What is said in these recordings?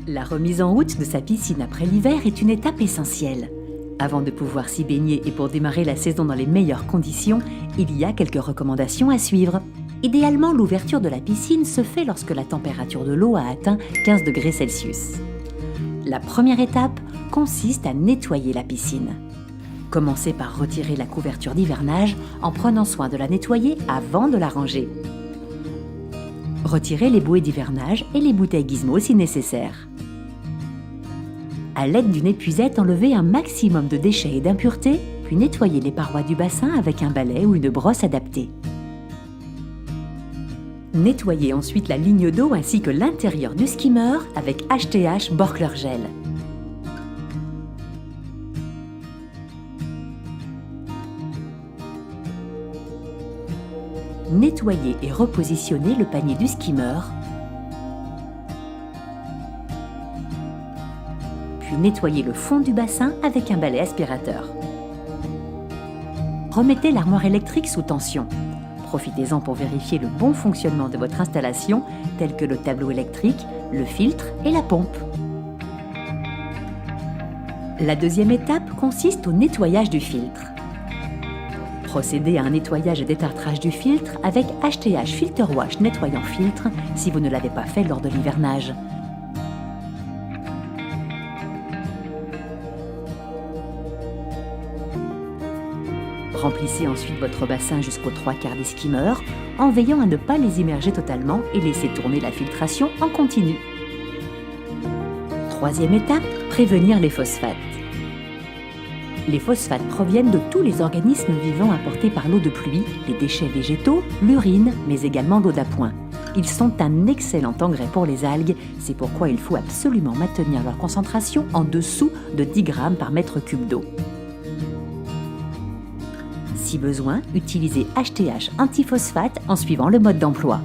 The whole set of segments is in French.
La remise en route de sa piscine après l'hiver est une étape essentielle. Avant de pouvoir s'y baigner et pour démarrer la saison dans les meilleures conditions, il y a quelques recommandations à suivre. Idéalement, l'ouverture de la piscine se fait lorsque la température de l'eau a atteint 15 degrés Celsius. La première étape consiste à nettoyer la piscine. Commencez par retirer la couverture d'hivernage en prenant soin de la nettoyer avant de la ranger. Retirez les bouées d'hivernage et les bouteilles Gizmo si nécessaire. À l'aide d'une épuisette, enlevez un maximum de déchets et d'impuretés, puis nettoyez les parois du bassin avec un balai ou une brosse adaptée. Nettoyez ensuite la ligne d'eau ainsi que l'intérieur du skimmer avec HTH Borkler Gel. Nettoyez et repositionnez le panier du skimmer, puis nettoyez le fond du bassin avec un balai aspirateur. Remettez l'armoire électrique sous tension. Profitez-en pour vérifier le bon fonctionnement de votre installation, tel que le tableau électrique, le filtre et la pompe. La deuxième étape consiste au nettoyage du filtre. Procédez à un nettoyage et détartrage du filtre avec HTH Filter Wash nettoyant filtre si vous ne l'avez pas fait lors de l'hivernage. Remplissez ensuite votre bassin jusqu'aux 3/4 des skimmers en veillant à ne pas les immerger totalement et laissez tourner la filtration en continu. Troisième étape, prévenir les phosphates. Les phosphates proviennent de tous les organismes vivants apportés par l'eau de pluie, les déchets végétaux, l'urine, mais également d'eau d'appoint. Ils sont un excellent engrais pour les algues, c'est pourquoi il faut absolument maintenir leur concentration en dessous de 10 grammes par mètre cube d'eau. Si besoin, utilisez HTH antiphosphate en suivant le mode d'emploi.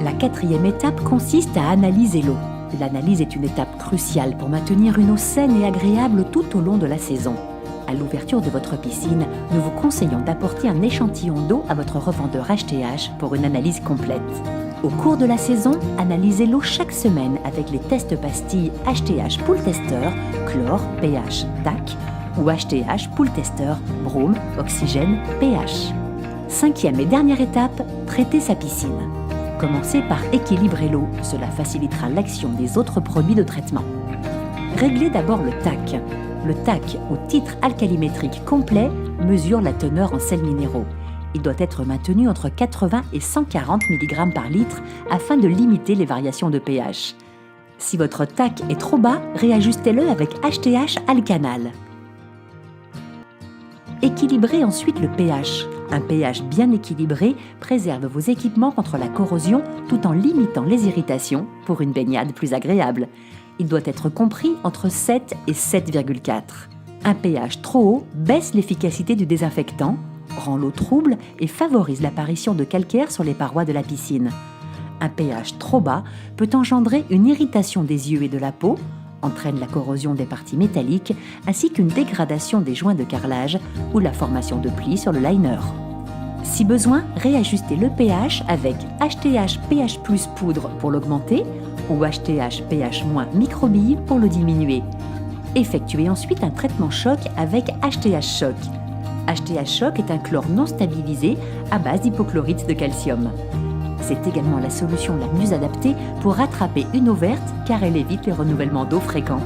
La quatrième étape consiste à analyser l'eau. L'analyse est une étape cruciale pour maintenir une eau saine et agréable tout au long de la saison. À l'ouverture de votre piscine, nous vous conseillons d'apporter un échantillon d'eau à votre revendeur HTH pour une analyse complète. Au cours de la saison, analysez l'eau chaque semaine avec les tests pastilles HTH Pool Tester, chlore, pH, TAC ou HTH Pool Tester, brome, oxygène, pH. Cinquième et dernière étape, traiter sa piscine. Commencez par équilibrer l'eau, cela facilitera l'action des autres produits de traitement. Réglez d'abord le TAC. Le TAC, ou titre alcalimétrique complet, mesure la teneur en sels minéraux. Il doit être maintenu entre 80 et 140 mg par litre afin de limiter les variations de pH. Si votre TAC est trop bas, réajustez-le avec HTH Alcanal. Équilibrez ensuite le pH. Un pH bien équilibré préserve vos équipements contre la corrosion tout en limitant les irritations pour une baignade plus agréable. Il doit être compris entre 7 et 7,4. Un pH trop haut baisse l'efficacité du désinfectant, rend l'eau trouble et favorise l'apparition de calcaire sur les parois de la piscine. Un pH trop bas peut engendrer une irritation des yeux et de la peau, entraîne la corrosion des parties métalliques ainsi qu'une dégradation des joints de carrelage ou la formation de plis sur le liner. Si besoin, réajustez le pH avec HTH pH+ poudre pour l'augmenter ou HTH pH- microbille pour le diminuer. Effectuez ensuite un traitement choc avec HTH Choc. HTH Choc est un chlore non stabilisé à base d'hypochlorite de calcium. C'est également la solution la mieux adaptée pour rattraper une eau verte car elle évite les renouvellements d'eau fréquents.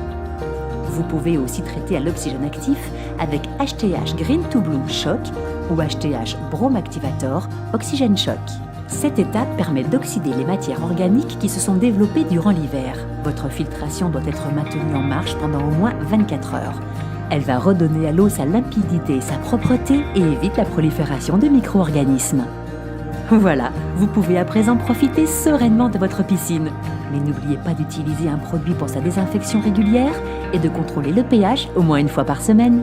Vous pouvez aussi traiter à l'oxygène actif avec HTH Green to Blue Shock ou HTH Brome Activator Oxygène Shock. Cette étape permet d'oxyder les matières organiques qui se sont développées durant l'hiver. Votre filtration doit être maintenue en marche pendant au moins 24 heures. Elle va redonner à l'eau sa limpidité et sa propreté et évite la prolifération de micro-organismes. Voilà, vous pouvez à présent profiter sereinement de votre piscine. Mais n'oubliez pas d'utiliser un produit pour sa désinfection régulière et de contrôler le pH au moins une fois par semaine.